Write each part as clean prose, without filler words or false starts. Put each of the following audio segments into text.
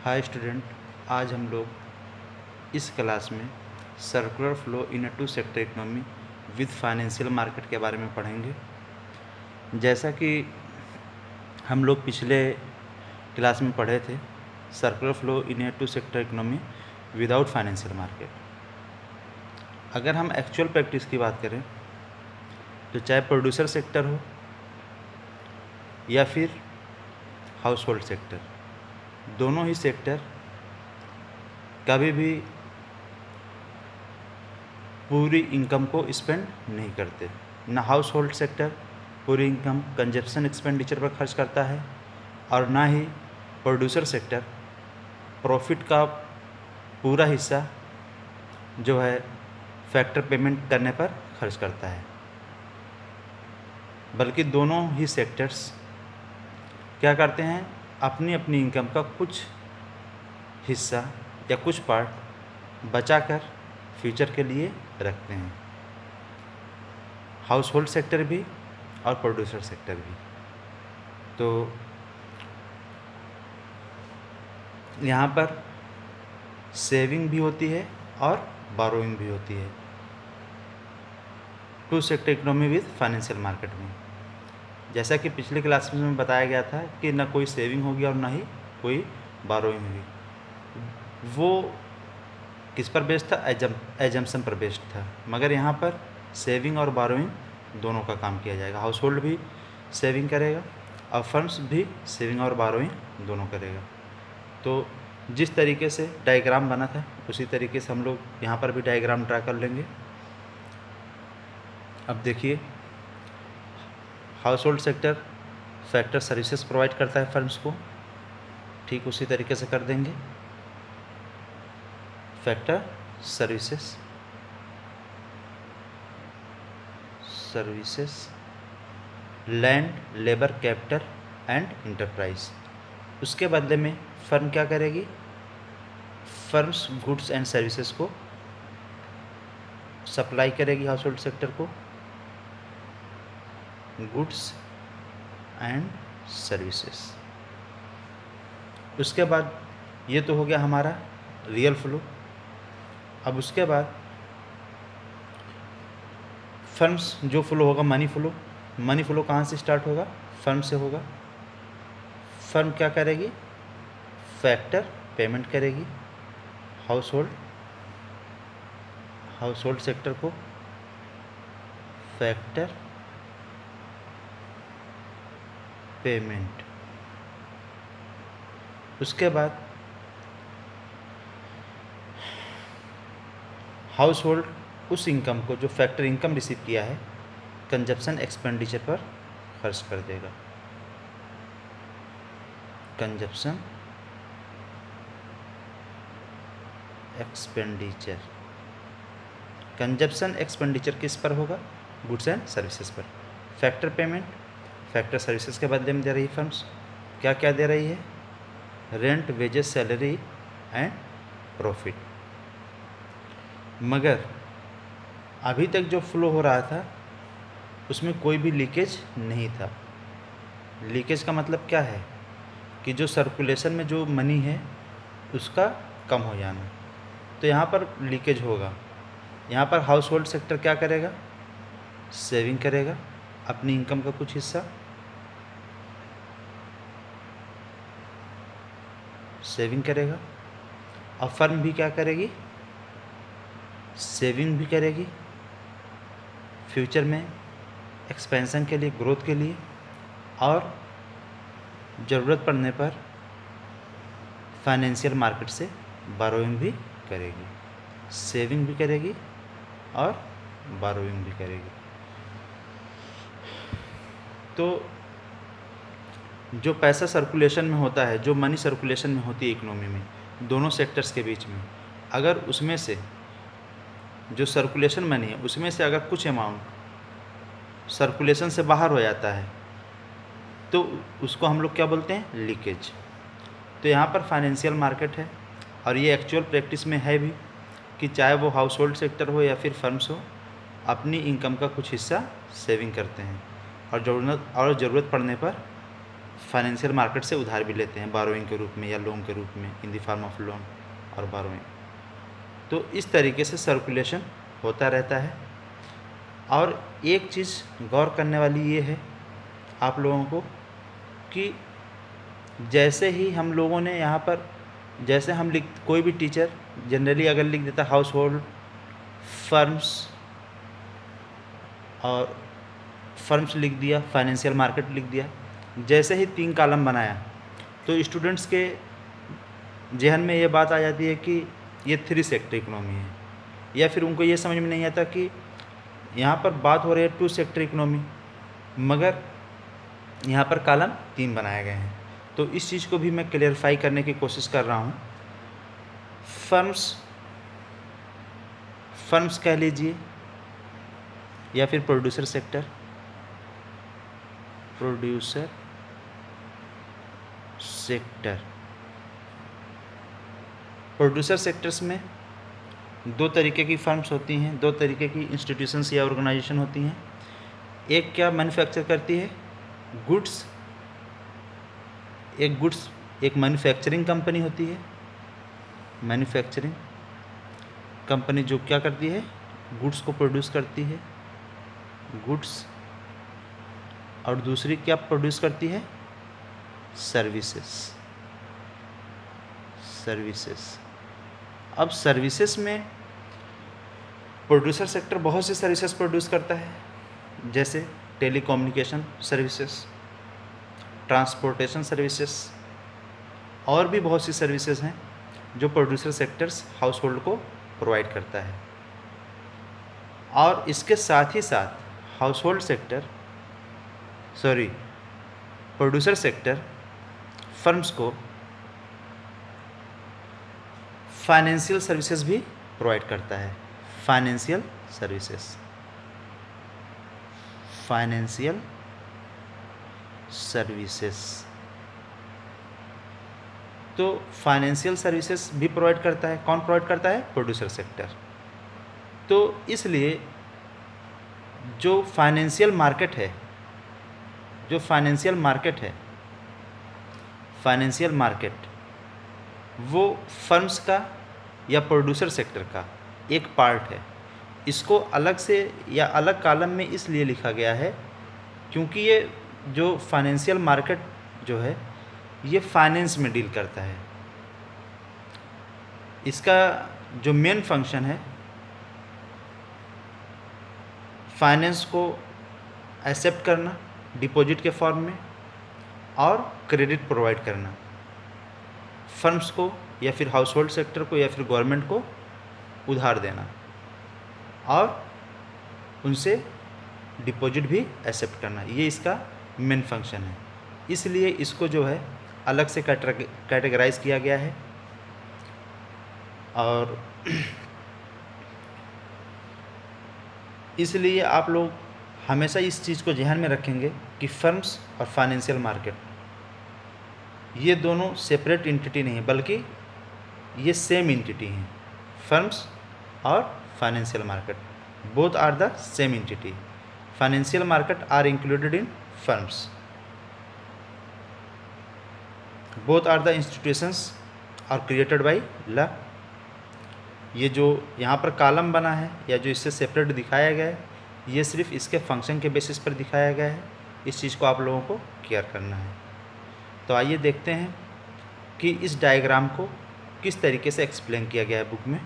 Hi student, आज हम लोग इस क्लास में circular flow in a two sector economy with financial market के बारे में पढ़ेंगे। जैसा कि हम लोग पिछले क्लास में पढ़े थे, circular flow in a two sector economy without financial market. अगर हम एक्चुअल प्रैक्टिस की बात करें तो चाहे प्रोड्यूसर सेक्टर हो या फिर हाउस होल्ड सेक्टर, दोनों ही सेक्टर कभी भी पूरी इनकम को स्पेंड नहीं करते। ना हाउस होल्ड सेक्टर पूरी इनकम कंजप्शन एक्सपेंडिचर पर खर्च करता है और ना ही प्रोड्यूसर सेक्टर प्रॉफिट का पूरा हिस्सा जो है फैक्टर पेमेंट करने पर खर्च करता है। बल्कि दोनों ही सेक्टर्स क्या करते हैं, अपनी अपनी इनकम का कुछ हिस्सा या कुछ पार्ट बचाकर फ्यूचर के लिए रखते हैं, हाउस होल्ड सेक्टर भी और प्रोड्यूसर सेक्टर भी। तो यहाँ पर सेविंग भी होती है और बारोइंग भी होती है two sector economy with financial market में। जैसा कि पिछले क्लास में बताया गया था कि ना कोई सेविंग होगी और ना ही कोई बारोइंग होगी। वो किस पर बेस्ड था? एजम्पशन पर बेस्ड था। मगर यहाँ पर सेविंग और बारोइंग दोनों का काम किया जाएगा। हाउस होल्ड भी सेविंग करेगा और फर्म्स भी सेविंग और बारोइंग दोनों करेगा। तो जिस तरीके से डायग्राम बना था उसी तरीके से हम लोग यहाँ पर भी डायग्राम ड्रा कर लेंगे। अब देखिए, house hold sector factor services provide करता है फर्म्स को, ठीक उसी तरीके से कर देंगे। Factor services land, labour, capital and enterprise. उसके बदले में फर्म क्या करेगी? फर्म्स गुड्स एंड सर्विसेज को सप्लाई करेगी हाउस होल्ड सेक्टर को, गुड्स एंड सर्विसेज। उसके बाद ये तो हो गया हमारा रियल फ्लो। अब उसके बाद फर्म्स जो फ्लो होगा मनी फ्लो कहाँ से स्टार्ट होगा? फर्म से होगा। फर्म क्या करेगी? फैक्टर पेमेंट करेगी हाउस होल्ड सेक्टर को, फैक्टर पेमेंट। उसके बाद हाउस होल्ड उस इनकम को जो फैक्टर इनकम रिसीव किया है कंजप्शन एक्सपेंडिचर पर खर्च कर देगा। कंजप्शन एक्सपेंडिचर किस पर होगा? गुड्स एंड सर्विसेज पर। फैक्टर पेमेंट फैक्टर सर्विसेज के बदले में दे रही फर्म्स क्या क्या दे रही है? Rent, wages, salary and profit. मगर अभी तक जो फ्लो हो रहा था उसमें कोई भी लीकेज नहीं था। लीकेज का मतलब क्या है कि जो सर्कुलेशन में जो मनी है उसका कम हो जाना। तो यहाँ पर लीकेज होगा। यहाँ पर हाउस होल्ड सेक्टर क्या करेगा? सेविंग करेगा अपनी इनकम का कुछ हिस्सा, सेविंग करेगा। और फर्म भी क्या करेगी? सेविंग भी करेगी फ्यूचर में एक्सपेंशन के लिए, ग्रोथ के लिए, और ज़रूरत पड़ने पर फाइनेंशियल मार्केट से बारोइंग भी करेगी। सेविंग भी करेगी और बारोइंग भी करेगी। तो जो पैसा सर्कुलेशन में होता है, जो मनी सर्कुलेशन में होती है इकोनॉमी में दोनों सेक्टर्स के बीच में, अगर उसमें से जो सर्कुलेशन मनी है उसमें से अगर कुछ अमाउंट सर्कुलेशन से बाहर हो जाता है तो उसको हम लोग क्या बोलते हैं? लीकेज। तो यहाँ पर फाइनेंशियल मार्केट है और ये एक्चुअल प्रैक्टिस में है भी कि चाहे वो हाउस होल्ड सेक्टर हो या फिर फर्म्स हो, अपनी इनकम का कुछ हिस्सा सेविंग करते हैं और ज़रूरत पड़ने पर फाइनेंशियल मार्केट से उधार भी लेते हैं बारोइंग के रूप में या लोन के रूप में, in the form of loan और बारोइंग। तो इस तरीके से सर्कुलेशन होता रहता है। और एक चीज़ गौर करने वाली ये है आप लोगों को कि जैसे ही हम लोगों ने यहाँ पर, जैसे हम कोई भी टीचर जनरली अगर लिख देता हाउस होल्ड, फर्म्स और फर्म्स लिख दिया, फाइनेंशियल मार्केट लिख दिया, जैसे ही 3 कॉलम बनाया तो स्टूडेंट्स के जहन में ये बात आ जाती है कि ये 3 सेक्टर इकोनॉमी है, या फिर उनको ये समझ में नहीं आता कि यहाँ पर बात हो रही है 2 सेक्टर इकोनॉमी, मगर यहाँ पर कॉलम 3 बनाए गए हैं। तो इस चीज़ को भी मैं क्लियरफाई करने की कोशिश कर रहा हूँ। फर्म्स कह लीजिए या फिर प्रोड्यूसर सेक्टर प्रोड्यूसर सेक्टर्स में 2 तरीके की फर्म्स होती हैं, 2 तरीके की इंस्टीट्यूशंस या ऑर्गेनाइजेशन होती हैं। एक क्या मैन्युफैक्चर करती है गुड्स, एक मैन्युफैक्चरिंग कंपनी होती है, मैन्युफैक्चरिंग कंपनी जो क्या करती है गुड्स को प्रोड्यूस करती है, गुड्स, और दूसरी क्या प्रोड्यूस करती है सर्विसेज। अब सर्विसेज में प्रोड्यूसर सेक्टर बहुत सी सर्विसेज प्रोड्यूस करता है, जैसे टेलीकम्युनिकेशन सर्विसेज, ट्रांसपोर्टेशन सर्विसेज, और भी बहुत सी सर्विसेज हैं जो प्रोड्यूसर सेक्टर्स हाउस होल्ड को प्रोवाइड करता है। और इसके साथ ही साथ प्रोड्यूसर सेक्टर फर्म्स को फाइनेंशियल सर्विसेज भी प्रोवाइड करता है। फाइनेंशियल सर्विसेज तो फाइनेंशियल सर्विसेज भी प्रोवाइड करता है। कौन प्रोवाइड करता है? Producer sector. तो इसलिए जो फाइनेंशियल मार्केट है, वो फर्म्स का या प्रोड्यूसर सेक्टर का एक पार्ट है। इसको अलग से या अलग कॉलम में इसलिए लिखा गया है क्योंकि ये जो फाइनेंशियल मार्केट जो है ये फाइनेंस में डील करता है। इसका जो मेन फंक्शन है फाइनेंस को एक्सेप्ट करना डिपॉजिट के फॉर्म में और क्रेडिट प्रोवाइड करना फर्म्स को या फिर हाउस होल्ड सेक्टर को या फिर गवर्नमेंट को उधार देना और उनसे डिपॉजिट भी एक्सेप्ट करना, ये इसका मेन फंक्शन है। इसलिए इसको जो है अलग से कैटेगराइज किया गया है। और इसलिए आप लोग हमेशा इस चीज़ को ध्यान में रखेंगे कि फर्म्स और फाइनेंशियल मार्केट ये दोनों सेपरेट एंटिटी नहीं है, बल्कि ये सेम एंटिटी हैं। फर्म्स और financial market both are the same entity. Financial market are included in firms. Both are the institutions are created by law. ये जो यहाँ पर कॉलम बना है या जो इससे सेपरेट दिखाया गया है, ये सिर्फ इसके फंक्शन के बेसिस पर दिखाया गया है। इस चीज़ को आप लोगों को केयर करना है। तो आइए देखते हैं कि इस डायग्राम को किस तरीके से एक्सप्लेन किया गया है बुक में।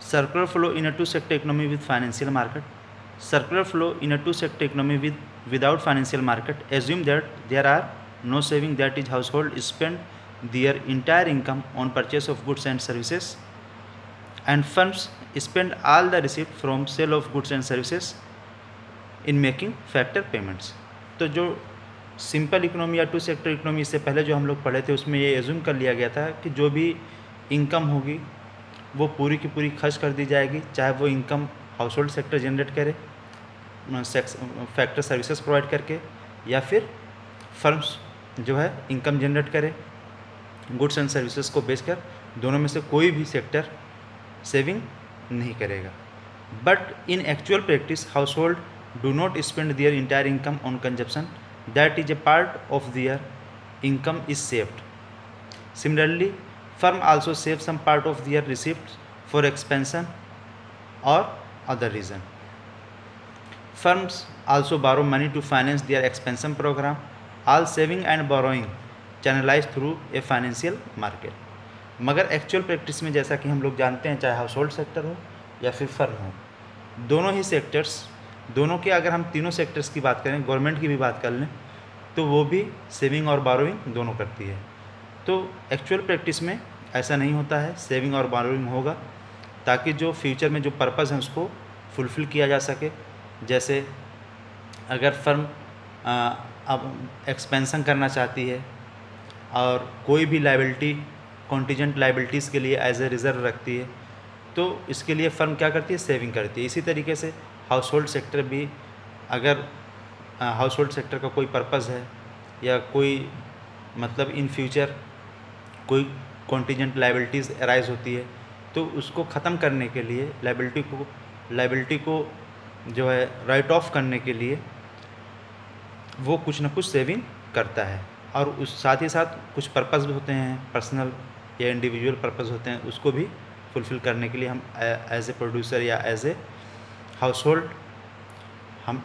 Circular flow in a two-sector economy with financial market. Circular flow in a two-sector economy without financial market assume that there are no saving, that is household spend their entire income on purchase of goods and services, and firms spend all the receipt from sale of goods and services in making factor payments. तो जो simple economy या to sector economy इससे पहले जो हम लोग पढ़े थे उसमें ये एज्यूम कर लिया गया था कि जो भी इनकम होगी वो पूरी की पूरी खर्च कर दी जाएगी, चाहे वो income house hold sector generate करे फैक्टर सर्विसेज प्रोवाइड करके या फिर फर्म्स जो है इनकम जनरेट करे, गुड्स एंड सर्विसेज को बेचकर, दोनों में से कोई भी सेक्टर सेविंग नहीं करेगा। But in actual practice house hold do not spend their entire income on consumption, that is a part of their income is saved. Similarly firm also save some part of their receipts for expansion or other reason. Firms also borrow money to finance their expansion program. All saving and borrowing channelized through a financial market. मगर actual practice में जैसा कि हम लोग जानते हैं, चाहे house hold sector हो या फिर फर्म हो, दोनों ही सेक्टर्स, दोनों के अगर हम तीनों सेक्टर्स की बात करें, गवर्नमेंट की भी बात कर लें, तो वो भी सेविंग और बोरोइंग दोनों करती है। तो एक्चुअल प्रैक्टिस में ऐसा नहीं होता है, सेविंग और बोरोइंग होगा ताकि जो फ्यूचर में जो पर्पज़ है उसको फुलफ़िल किया जा सके। जैसे अगर फर्म अब एक्सपेंसन करना चाहती है और कोई भी लायबिलिटी कॉन्टीजेंट लायबिलिटीज़ के लिए एज ए रिज़र्व रखती है, तो इसके लिए फर्म क्या करती है, सेविंग करती है। इसी तरीके से हाउस होल्ड सेक्टर भी, अगर हाउस होल्ड सेक्टर का कोई पर्पज़ है या कोई मतलब इन फ्यूचर कोई कॉन्टीजेंट लायबिलिटीज़ अराइज होती है, तो उसको ख़त्म करने के लिए लायबिलिटी को जो है राइट ऑफ करने के लिए वो कुछ ना कुछ सेविंग करता है। और उस साथ ही साथ कुछ पर्पज़ होते हैं, पर्सनल या इंडिविजुअल पर्पज़ होते हैं, उसको भी फुलफ़िल करने के लिए हम एज ए प्रोड्यूसर या एज ए हाउस होल्ड हम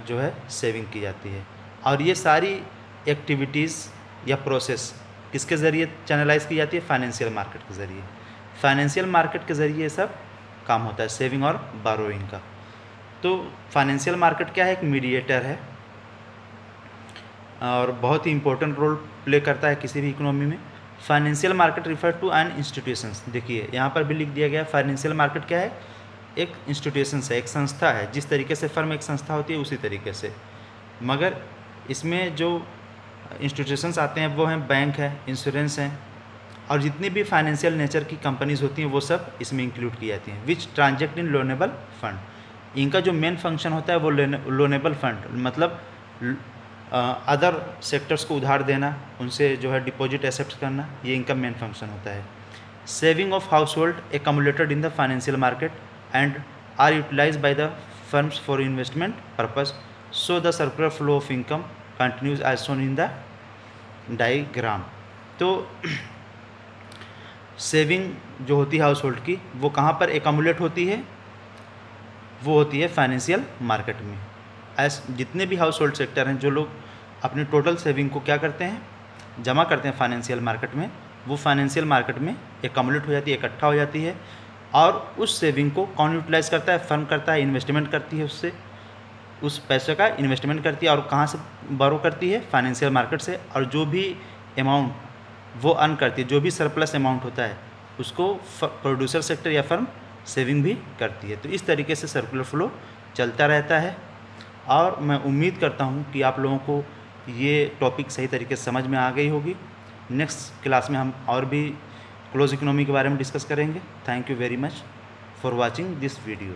जो है सेविंग की जाती है। और ये सारी एक्टिविटीज़ या प्रोसेस किसके ज़रिए चैनलाइज की जाती है, फाइनेंशियल मार्केट के ज़रिए। फाइनेंशियल मार्केट के ज़रिए ये सब काम होता है, सेविंग और बोरोइंग का। तो फाइनेंशियल मार्केट क्या है, एक मीडिएटर है और बहुत ही इंपॉर्टेंट रोल प्ले करता है किसी भी इकोनॉमी में। Financial market refer to an institutions. देखिए यहाँ पर भी लिख दिया गया, फाइनेंशियल मार्केट क्या है, एक इंस्टीट्यूशंस है, एक संस्था है। जिस तरीके से फर्म एक संस्था होती है उसी तरीके से, मगर इसमें जो इंस्टीट्यूशंस आते हैं वो हैं बैंक है, इंश्योरेंस हैं, और जितनी भी फाइनेंशियल नेचर की कंपनीज होती हैं वो सब इसमें इंक्लूड की जाती हैं। विच ट्रांजेक्ट इन लोनेबल फंड। इनका जो मेन फंक्शन होता है वो लोनेबल फंड, मतलब अदर सेक्टर्स को उधार देना, उनसे जो है डिपॉजिट एक्सेप्ट करना, ये इनका मेन फंक्शन होता है। Saving of household accumulated in the financial market and are utilise by the firms for investment purpose, so the circular flow of income continues as shown in the diagram. तो saving जो होती है house hold की, वो कहाँ पर accumulate होती है, वो होती है फाइनेंशियल मार्केट में। जितने भी हाउस होल्ड सेक्टर हैं, जो लोग अपनी टोटल सेविंग को क्या करते हैं, जमा करते हैं फाइनेंशियल मार्केट में, वो फाइनेंशियल मार्केट में एक्यूमुलेट हो जाती है, इकट्ठा हो जाती है। और उस सेविंग को कौन यूटिलाइज़ करता है, फर्म करता है, इन्वेस्टमेंट करती है, उससे उस पैसे का इन्वेस्टमेंट करती है। और कहाँ से बोरो करती है, फाइनेंशियल मार्केट से। और जो भी अमाउंट वो अर्न करती है, जो भी सरप्लस अमाउंट होता है, उसको प्रोड्यूसर सेक्टर या फर्म सेविंग भी करती है। तो इस तरीके से सर्कुलर फ्लो चलता रहता है। और मैं उम्मीद करता हूँ कि आप लोगों को ये टॉपिक सही तरीके से समझ में आ गई होगी। नेक्स्ट क्लास में हम और भी क्लोज इकोनॉमी के बारे में डिस्कस करेंगे। Thank you very much for watching this video.